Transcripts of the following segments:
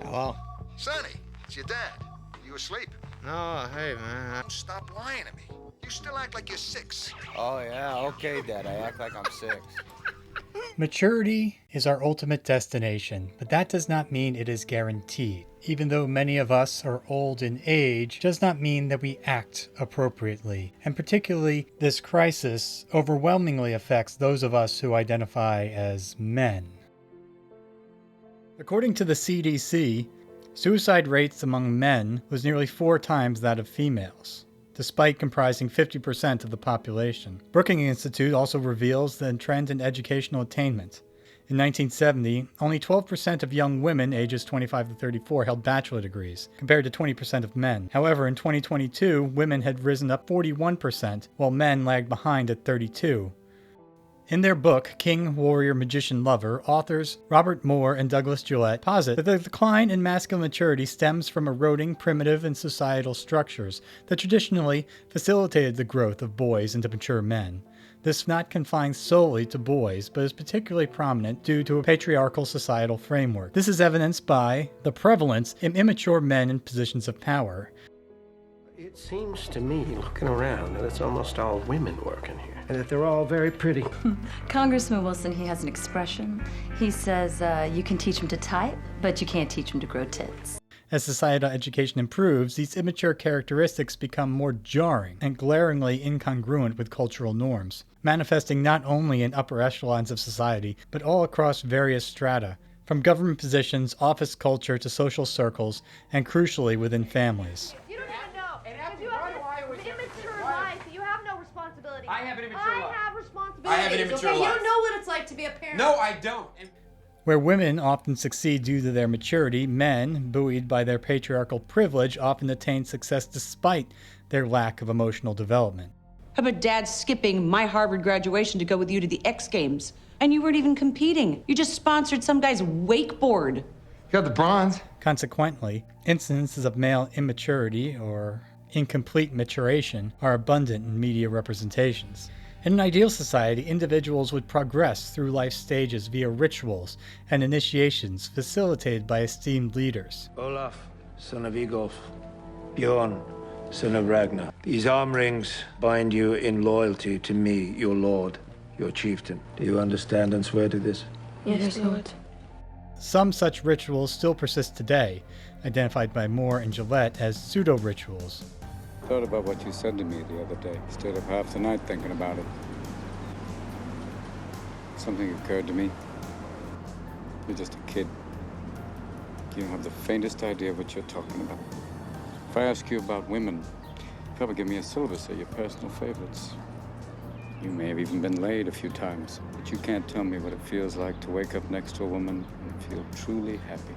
Hello? Sonny, it's your dad. You asleep? Oh, hey, man. Stop lying to me. You still act like you're 6. Oh, yeah, okay, Dad. I act like I'm 6. Maturity is our ultimate destination, but that does not mean it is guaranteed. Even though many of us are old in age, does not mean that we act appropriately. And particularly, this crisis overwhelmingly affects those of us who identify as men. According to the CDC, suicide rates among men was nearly 4 times that of females, despite comprising 50% of the population. Brookings Institute also reveals the trend in educational attainment. In 1970, only 12% of young women ages 25 to 34 held bachelor degrees, compared to 20% of men. However, in 2022, women had risen up 41%, while men lagged behind at 32%. In their book, King, Warrior, Magician, Lover, authors Robert Moore and Douglas Gillette posit that the decline in masculine maturity stems from eroding primitive and societal structures that traditionally facilitated the growth of boys into mature men. This is not confined solely to boys, but is particularly prominent due to a patriarchal societal framework. This is evidenced by the prevalence in immature men in positions of power. It seems to me, looking around, that it's almost all women working here, and that they're all very pretty. Congressman Wilson, he has an expression. He says you can teach him to type, but you can't teach him to grow tits. As societal education improves, these immature characteristics become more jarring and glaringly incongruent with cultural norms, manifesting not only in upper echelons of society, but all across various strata, from government positions, office culture, to social circles, and crucially within families. You don't even know. Because you have an immature life. You have no responsibility. I have an immature life. I have responsibilities. I have an immature okay? life. You don't know what it's like to be a parent. No, I don't. Where women often succeed due to their maturity, men, buoyed by their patriarchal privilege, often attain success despite their lack of emotional development. How about Dad skipping my Harvard graduation to go with you to the X Games? And you weren't even competing. You just sponsored some guy's wakeboard. You got the bronze. Consequently, instances of male immaturity or incomplete maturation are abundant in media representations. In an ideal society, individuals would progress through life stages via rituals and initiations facilitated by esteemed leaders. Olaf, son of Egolf. Bjorn, son of Ragnar. These arm rings bind you in loyalty to me, your lord, your chieftain. Do you understand and swear to this? Yes, Lord. Some such rituals still persist today, identified by Moore and Gillette as pseudo-rituals. Thought about what you said to me the other day. Stayed up half the night thinking about it. Something occurred to me. You're just a kid. You don't have the faintest idea what you're talking about. If I ask you about women, probably give me a syllabus of your personal favorites. You may have even been laid a few times, but you can't tell me what it feels like to wake up next to a woman and feel truly happy.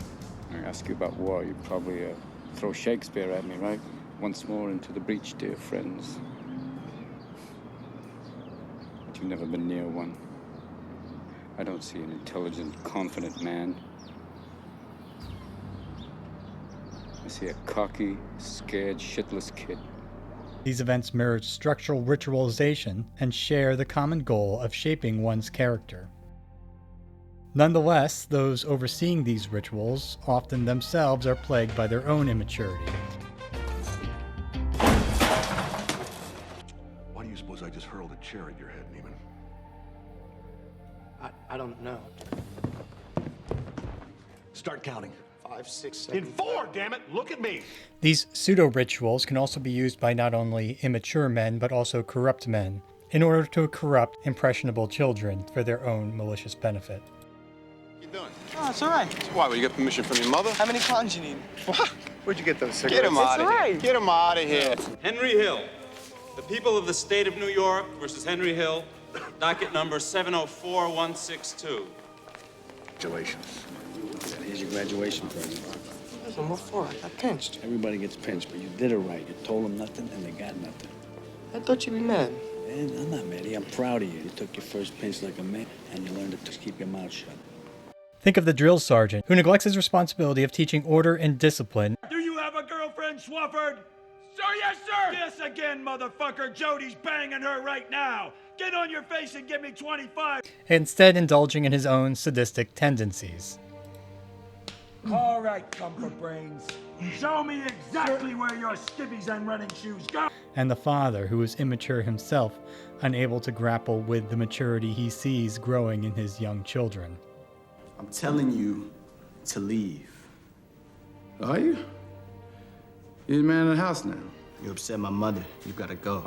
I ask you about war, you probably throw Shakespeare at me, right? Once more into the breach, dear friends. But you've never been near one. I don't see an intelligent, confident man. I see a cocky, scared, shitless kid. These events mirror structural ritualization and share the common goal of shaping one's character. Nonetheless, those overseeing these rituals often themselves are plagued by their own immaturity. Why do you suppose I just hurled a chair at your head, Neiman? I don't know. Start counting. 5, 6, 7. In 4, damn it! Look at me! These pseudo-rituals can also be used by not only immature men, but also corrupt men, in order to corrupt impressionable children for their own malicious benefit. What you doing? Oh, it's all right. Why, will you get permission from your mother? How many pounds you need? Where'd you get those cigarettes? Get him out of here. Get him out of here. Henry Hill. The people of the state of New York versus Henry Hill. Docket number 704162. Congratulations. Here's your graduation present. Listen, what for? I got pinched. Everybody gets pinched, but you did it right. You told them nothing, and they got nothing. I thought you'd be mad. Man, I'm not mad. I'm proud of you. You took your first pinch like a man, and you learned to just keep your mouth shut. Think of the drill sergeant, who neglects his responsibility of teaching order and discipline. Do you have a girlfriend, Swafford? Sir, yes, sir! Yes, again, motherfucker. Jody's banging her right now. Get on your face and give me 25. Instead indulging in his own sadistic tendencies. All right, Comfort Brains. Show me exactly where your skivvies and running shoes go. And the father, who is immature himself, unable to grapple with the maturity he sees growing in his young children. I'm telling you to leave. Are you? You're the man of the house now. You upset my mother. You gotta go.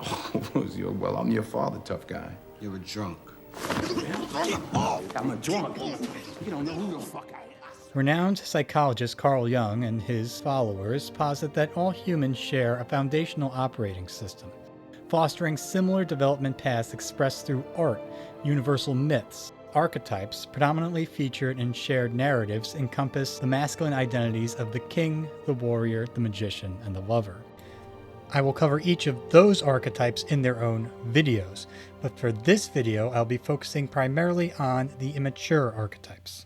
Well, I'm your father, tough guy. You're a drunk. I'm a drunk. You don't know who the fuck I am. Renowned psychologist Carl Jung and his followers posit that all humans share a foundational operating system, fostering similar development paths expressed through art, universal myths. Archetypes, predominantly featured in shared narratives, encompass the masculine identities of the king, the warrior, the magician, and the lover. I will cover each of those archetypes in their own videos, but for this video I'll be focusing primarily on the immature archetypes.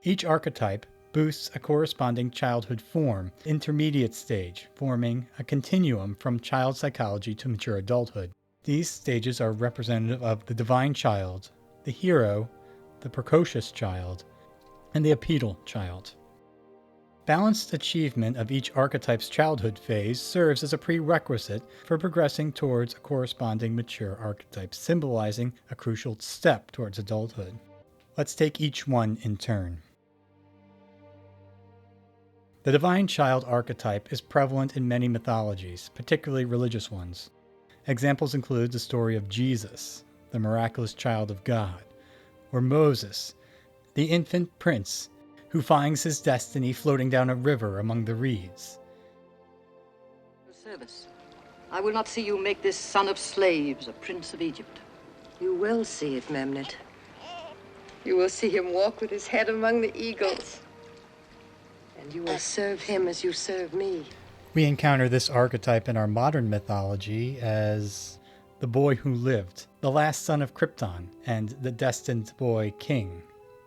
Each archetype boosts a corresponding childhood form, intermediate stage, forming a continuum from child psychology to mature adulthood. These stages are representative of the divine child, the hero, the precocious child, and the Opedal Child. Balanced achievement of each archetype's childhood phase serves as a prerequisite for progressing towards a corresponding mature archetype, symbolizing a crucial step towards adulthood. Let's take each one in turn. The divine child archetype is prevalent in many mythologies, particularly religious ones. Examples include the story of Jesus, the miraculous child of God, or Moses, the infant prince who finds his destiny floating down a river among the reeds. Service. I will not see you make this son of slaves a prince of Egypt. You will see it, Memnet. You will see him walk with his head among the eagles. And you will serve him as you serve me. We encounter this archetype in our modern mythology as the boy who lived, the last son of Krypton, and the destined boy king.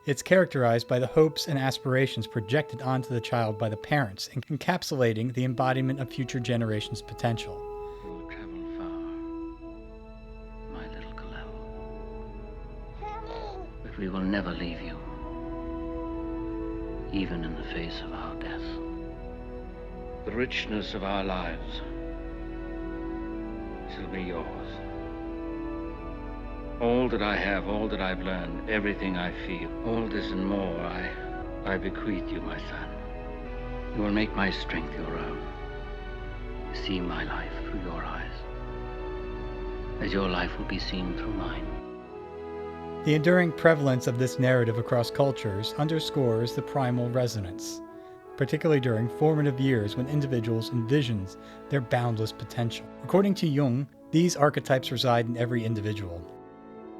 It's characterized by the hopes and aspirations projected onto the child by the parents, encapsulating the embodiment of future generations' potential. You will travel far, my little Kalel. But we will never leave you, even in the face of our death. The richness of our lives shall be yours. All that I have, all that I've learned, everything I feel, all this and more, I bequeath you, my son. You will make my strength your own. See my life through your eyes, as your life will be seen through mine. The enduring prevalence of this narrative across cultures underscores the primal resonance, particularly during formative years when individuals envision their boundless potential. According to Jung, these archetypes reside in every individual.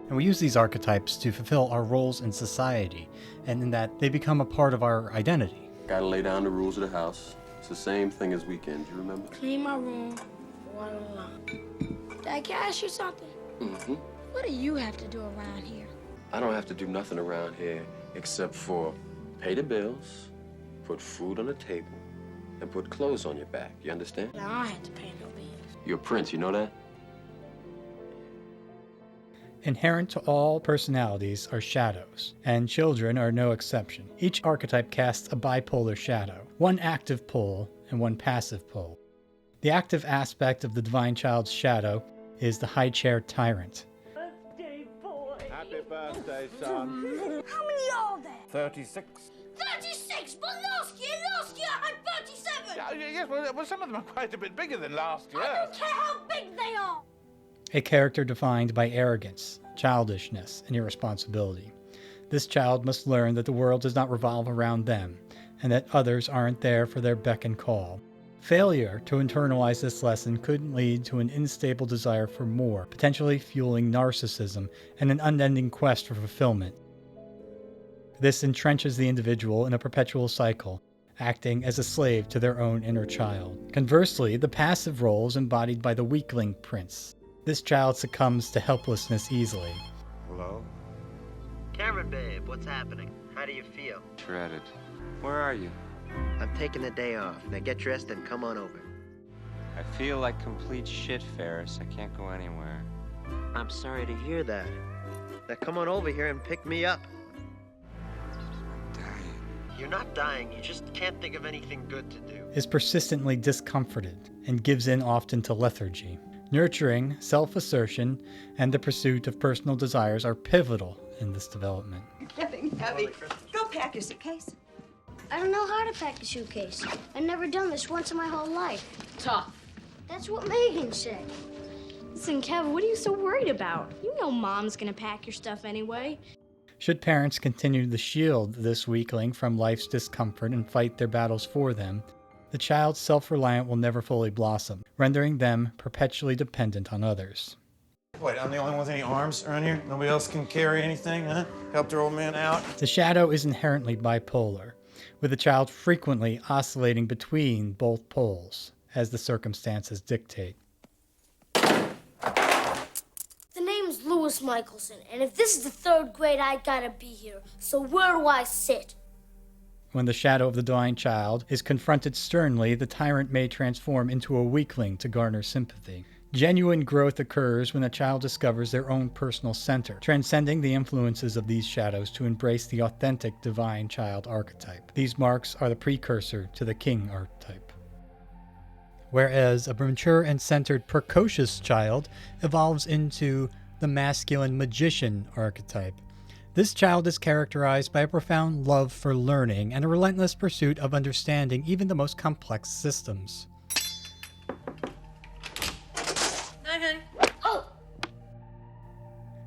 And we use these archetypes to fulfill our roles in society, and in that they become a part of our identity. Gotta lay down the rules of the house. It's the same thing as weekends, you remember? Clean my room, water the lawn. Dad, can I ask you something? Mm-hmm. What do you have to do around here? I don't have to do nothing around here except for pay the bills, put food on the table, and put clothes on your back. You understand? I don't have to pay no bills. You're a prince, you know that? Inherent to all personalities are shadows, and children are no exception. Each archetype casts a bipolar shadow, one active pole and one passive pole. The active aspect of the divine child's shadow is the high chair tyrant. Birthday boy. Happy birthday, son. How many are there? 36. 36, but last year I had 37. Yes, well, some of them are quite a bit bigger than last year. I don't care how big they are. A character defined by arrogance, childishness, and irresponsibility. This child must learn that the world does not revolve around them, and that others aren't there for their beck and call. Failure to internalize this lesson could lead to an unstable desire for more, potentially fueling narcissism and an unending quest for fulfillment. This entrenches the individual in a perpetual cycle, acting as a slave to their own inner child. Conversely, the passive role is embodied by the weakling prince. This child succumbs to helplessness easily. Hello? Cameron, babe, what's happening? How do you feel? Shredded. Where are you? I'm taking the day off. Now get dressed and come on over. I feel like complete shit, Ferris. I can't go anywhere. I'm sorry to hear that. Now come on over here and pick me up. You're not dying, you just can't think of anything good to do. Is persistently discomforted and gives in often to lethargy. Nurturing, self-assertion, and the pursuit of personal desires are pivotal in this development. Getting heavy. Go pack your suitcase. I don't know how to pack a suitcase. I've never done this once in my whole life. Tough. That's what Megan said. Listen, Kev, what are you so worried about? You know Mom's gonna pack your stuff anyway. Should parents continue to shield this weakling from life's discomfort and fight their battles for them, the child's self-reliant will never fully blossom, rendering them perpetually dependent on others. What, I'm the only one with any arms around here? Nobody else can carry anything, huh? Help their old man out? The shadow is inherently bipolar, with the child frequently oscillating between both poles, as the circumstances dictate. The name's Lewis Michelson, and if this is the 3rd grade, I gotta be here. So where do I sit? When the shadow of the dying child is confronted sternly, the tyrant may transform into a weakling to garner sympathy. Genuine growth occurs when a child discovers their own personal center, transcending the influences of these shadows to embrace the authentic divine child archetype. These marks are the precursor to the king archetype. Whereas a mature and centered precocious child evolves into the masculine magician archetype. This child is characterized by a profound love for learning and a relentless pursuit of understanding even the most complex systems. Night, honey. Oh!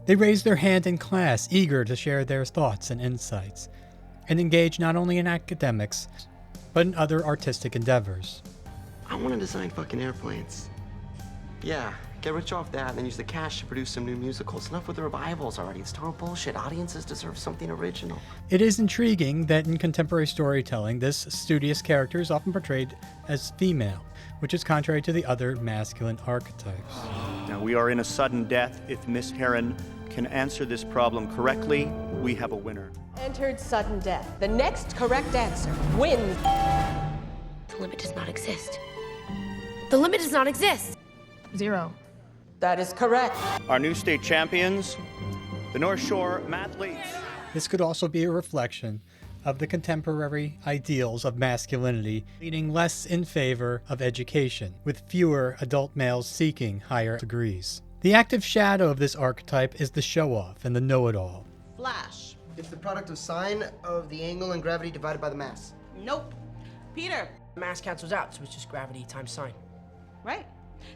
They raise their hand in class, eager to share their thoughts and insights, and engage not only in academics, but in other artistic endeavors. I want to design fucking airplanes. Yeah, get rich off that and then use the cash to produce some new musicals. Enough with the revivals already. It's total bullshit. Audiences deserve something original. It is intriguing that in contemporary storytelling, this studious character is often portrayed as female, which is contrary to the other masculine archetypes. Now, we are in a sudden death. If Miss Heron can answer this problem correctly, we have a winner. Entered sudden death. The next correct answer wins. The limit does not exist. The limit does not exist. 0. That is correct. Our new state champions, the North Shore Mathletes. This could also be a reflection of the contemporary ideals of masculinity, leaning less in favor of education, with fewer adult males seeking higher degrees. The active shadow of this archetype is the show-off and the know-it-all. Flash. It's the product of sine of the angle and gravity divided by the mass. Nope. Peter. Mass cancels out, so it's just gravity times sine. Right.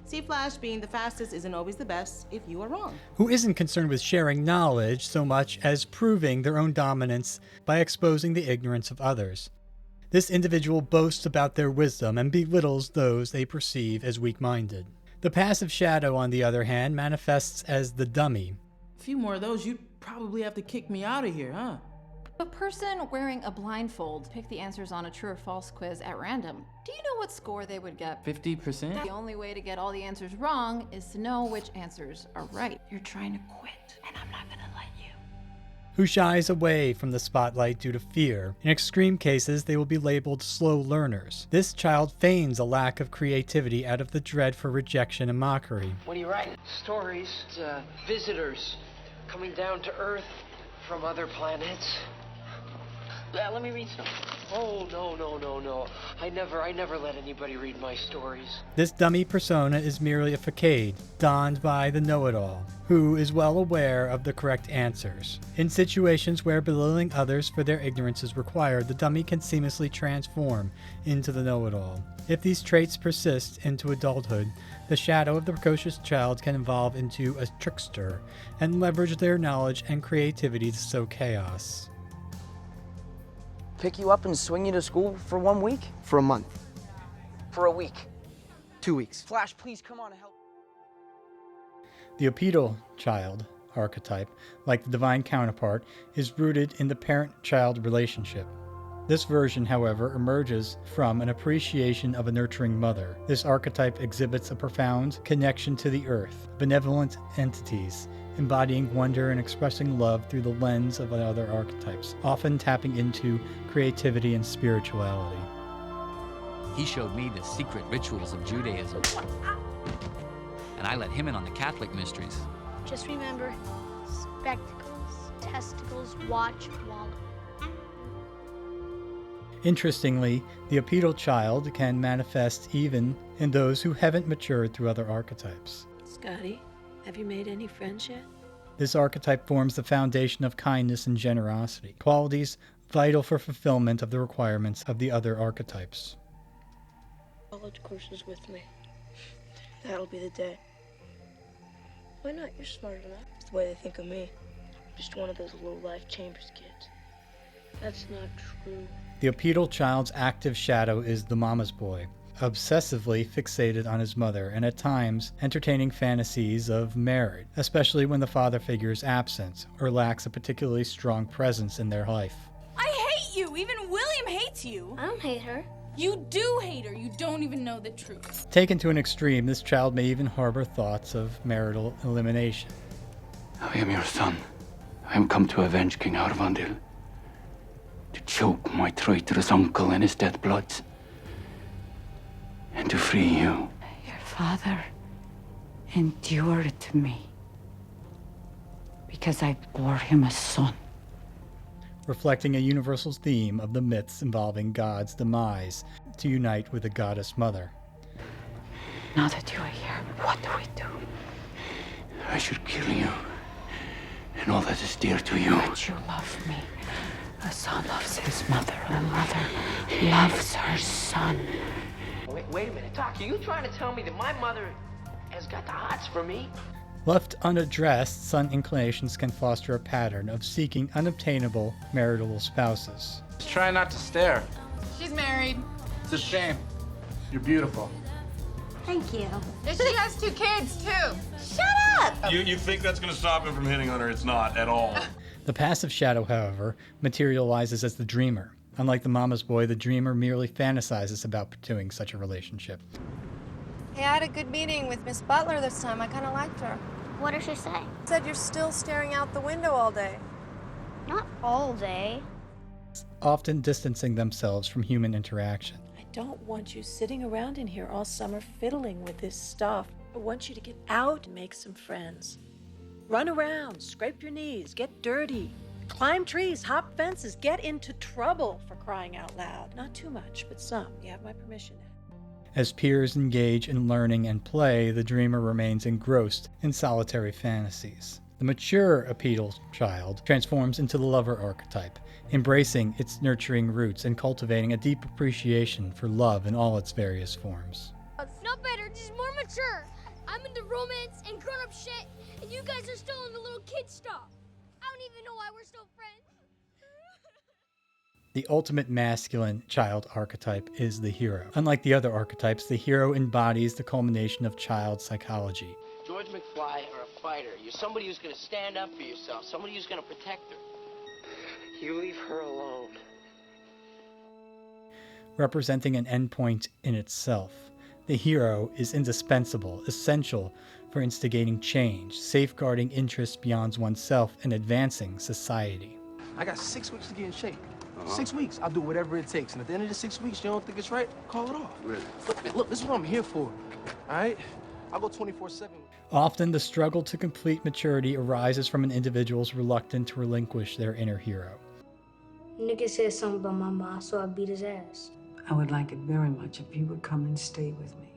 See, Flash, being the fastest isn't always the best if you are wrong. Who isn't concerned with sharing knowledge so much as proving their own dominance by exposing the ignorance of others. This individual boasts about their wisdom and belittles those they perceive as weak-minded. The passive shadow, on the other hand, manifests as the dummy. A few more of those, you'd probably have to kick me out of here, huh? A person wearing a blindfold picked the answers on a true or false quiz at random. Do you know what score they would get? 50%? The only way to get all the answers wrong is to know which answers are right. You're trying to quit, and I'm not gonna let you. Who shies away from the spotlight due to fear. In extreme cases, they will be labeled slow learners. This child feigns a lack of creativity out of the dread for rejection and mockery. What do you write? Stories. Visitors coming down to Earth from other planets. Let me read some. Oh, no. I never let anybody read my stories. This dummy persona is merely a facade, donned by the know-it-all, who is well aware of the correct answers. In situations where belittling others for their ignorance is required, the dummy can seamlessly transform into the know-it-all. If these traits persist into adulthood, the shadow of the precocious child can evolve into a trickster and leverage their knowledge and creativity to sow chaos. Pick you up and swing you to school for 1 week? For a month. For a week. 2 weeks. Flash, please come on and help. The Opedal Child archetype, like the divine counterpart, is rooted in the parent-child relationship. This version, however, emerges from an appreciation of a nurturing mother. This archetype exhibits a profound connection to the earth, benevolent entities, embodying wonder and expressing love through the lens of other archetypes, often tapping into creativity and spirituality. He showed me the secret rituals of Judaism. And I let him in on the Catholic mysteries. Just remember, spectacles, testicles, watch, wallet. Interestingly, the Opedal Child can manifest even in those who haven't matured through other archetypes. Scotty, have you made any friends yet? This archetype forms the foundation of kindness and generosity, qualities vital for fulfillment of the requirements of the other archetypes. College courses with me. That'll be the day. Why not? You're smart enough. It's the way they think of me. Just one of those low-life Chambers kids. That's not true. The Opedal Child's active shadow is the mama's boy, obsessively fixated on his mother and at times entertaining fantasies of marriage, especially when the father figure is absent or lacks a particularly strong presence in their life. I hate you! Even William hates you! I don't hate her. You do hate her. You don't even know the truth. Taken to an extreme, this child may even harbor thoughts of marital elimination. I am your son. I am come to avenge King Arvandil, to choke my traitorous uncle in his dead blood, and to free you. Your father endured me because I bore him a son. Reflecting a universal theme of the myths involving God's demise to unite with the goddess mother. Now that you are here, what do we do? I should kill you, and all that is dear to you. But you love me. A son loves his mother, and a mother loves her son. Wait a minute, Doc, are you trying to tell me that my mother has got the hots for me? Left unaddressed, son inclinations can foster a pattern of seeking unobtainable marital spouses. Try not to stare. She's married. It's a shame. You're beautiful. Thank you. She has 2 kids, too. Shut up! You think that's going to stop him from hitting on her? It's not at all. The passive shadow, however, materializes as the dreamer. Unlike the mama's boy, the dreamer merely fantasizes about pursuing such a relationship. Hey, I had a good meeting with Miss Butler this time. I kind of liked her. What did she say? Said you're still staring out the window all day. Not all day. Often distancing themselves from human interaction. I don't want you sitting around in here all summer fiddling with this stuff. I want you to get out and make some friends. Run around, scrape your knees, get dirty, climb trees, hop fences, get into trouble, for crying out loud. Not too much, but some. You have my permission. As peers engage in learning and play, the dreamer remains engrossed in solitary fantasies. The mature Opedal Child transforms into the lover archetype, embracing its nurturing roots and cultivating a deep appreciation for love in all its various forms. Not better, just more mature. I'm into romance and grown-up shit, and you guys are still in the little kid stuff. I don't even know why we're still friends. The ultimate masculine child archetype is the hero. Unlike the other archetypes, the hero embodies the culmination of child psychology. George McFly or a fighter. You're somebody who's going to stand up for yourself, somebody who's going to protect her. You leave her alone. Representing an endpoint in itself, the hero is indispensable, essential for instigating change, safeguarding interests beyond oneself, and advancing society. I got 6 weeks to get in shape. 6 weeks, I'll do whatever it takes. And at the end of the 6 weeks, you don't think it's right, call it off. Really? Look, this is what I'm here for, all right? I'll go 24/7. Often, the struggle to complete maturity arises from an individual's reluctance to relinquish their inner hero. Nigga said something about my ma, so I beat his ass. I would like it very much if you would come and stay with me.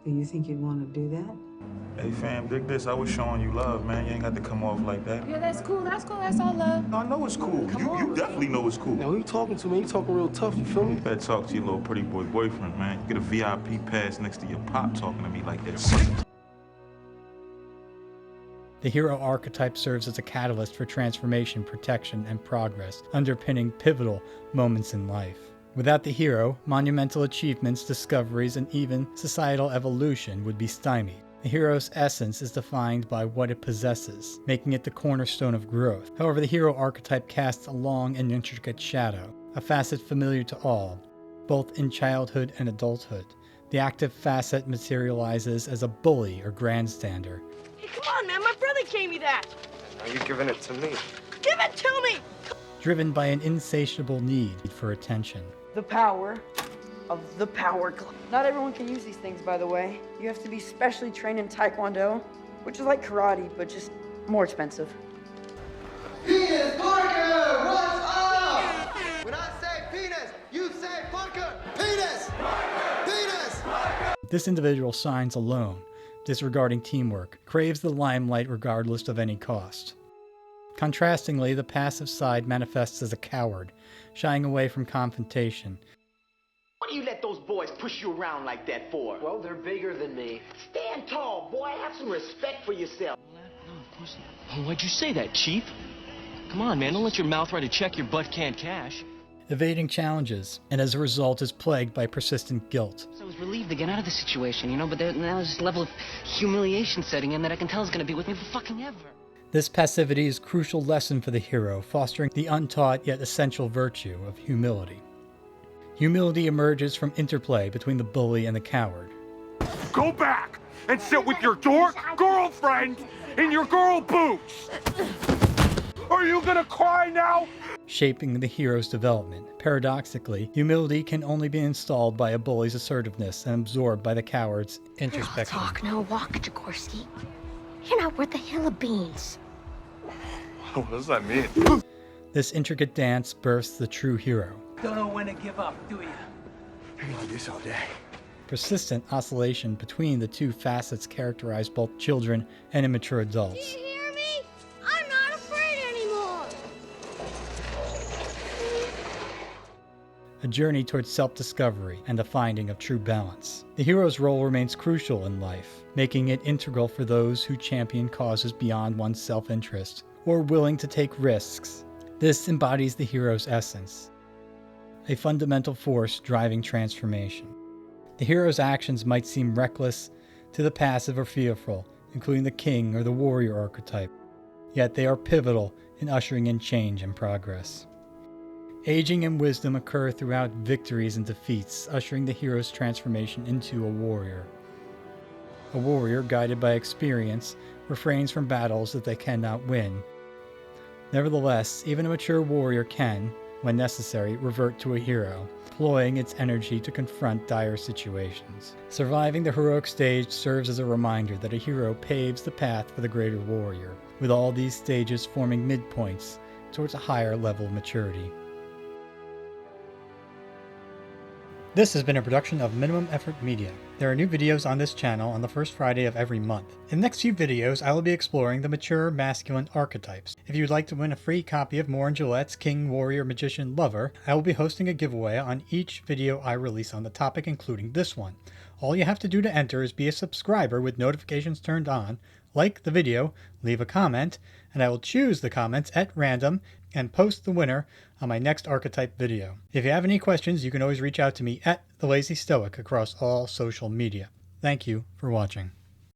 Do you think you'd want to do that? Hey, fam, dig this. I was showing you love, man. You ain't got to come off like that. Yeah, that's cool. That's cool. That's all love. I know it's cool. You definitely know it's cool. Now, who you talking to, man? You talking real tough, you feel me? You better talk to your little pretty boy boyfriend, man. You get a VIP pass next to your pop talking to me like that. The hero archetype serves as a catalyst for transformation, protection, and progress, underpinning pivotal moments in life. Without the hero, monumental achievements, discoveries, and even societal evolution would be stymied. The hero's essence is defined by what it possesses, making it the cornerstone of growth. However, the hero archetype casts a long and intricate shadow, a facet familiar to all, both in childhood and adulthood. The active facet materializes as a bully or grandstander. Hey, come on, man. My brother gave me that. Now you're giving it to me. Give it to me. Driven by an insatiable need for attention. The power of the power glove. Not everyone can use these things, by the way. You have to be specially trained in Taekwondo, which is like karate, but just more expensive. Penis Parker, what's up? When I say penis, you say This individual signs alone, disregarding teamwork, craves the limelight regardless of any cost. Contrastingly, the passive side manifests as a coward, shying away from confrontation. What do you let those boys push you around like that for? Well, they're bigger than me. Stand tall, boy. Have some respect for yourself. Oh, why'd you say that, Chief? Come on, man, don't let your mouth write a check your butt can't cash. Evading challenges, and as a result is plagued by persistent guilt. I was relieved to get out of the situation, you know, but now there's this level of humiliation setting in that I can tell is going to be with me for fucking ever. This passivity is a crucial lesson for the hero, fostering the untaught yet essential virtue of humility. Humility emerges from interplay between the bully and the coward. Go back and sit with your dork girlfriend in your girl boots! Are you gonna cry now? Shaping the hero's development. Paradoxically, humility can only be installed by a bully's assertiveness and absorbed by the coward's introspection. Talk, no walk, Jaworski. You're not worth a hill of beans. What does that mean? This intricate dance births the true hero. Don't know when to give up, do you? Been like this all day. Persistent oscillation between the two facets characterize both children and immature adults. Do you hear me? I'm not afraid anymore. A journey towards self-discovery and the finding of true balance. The hero's role remains crucial in life, making it integral for those who champion causes beyond one's self-interest or willing to take risks. This embodies the hero's essence, a fundamental force driving transformation. The hero's actions might seem reckless to the passive or fearful, including the king or the warrior archetype, yet they are pivotal in ushering in change and progress. Aging and wisdom occur throughout victories and defeats, ushering the hero's transformation into a warrior. A warrior, guided by experience, refrains from battles that they cannot win. Nevertheless, even a mature warrior can, when necessary, revert to a hero, deploying its energy to confront dire situations. Surviving the heroic stage serves as a reminder that a hero paves the path for the greater warrior, with all these stages forming midpoints towards a higher level of maturity. This has been a production of Minimum Effort Media. There are new videos on this channel on the first Friday of every month. In the next few videos, I will be exploring the mature masculine archetypes. If you would like to win a free copy of Moore & Gillette's King, Warrior, Magician, Lover, I will be hosting a giveaway on each video I release on the topic, including this one. All you have to do to enter is be a subscriber with notifications turned on, like the video, leave a comment, and I will choose the comments at random and post the winner on my next archetype video. If you have any questions, you can always reach out to me at The Lazy Stoic across all social media. Thank you for watching.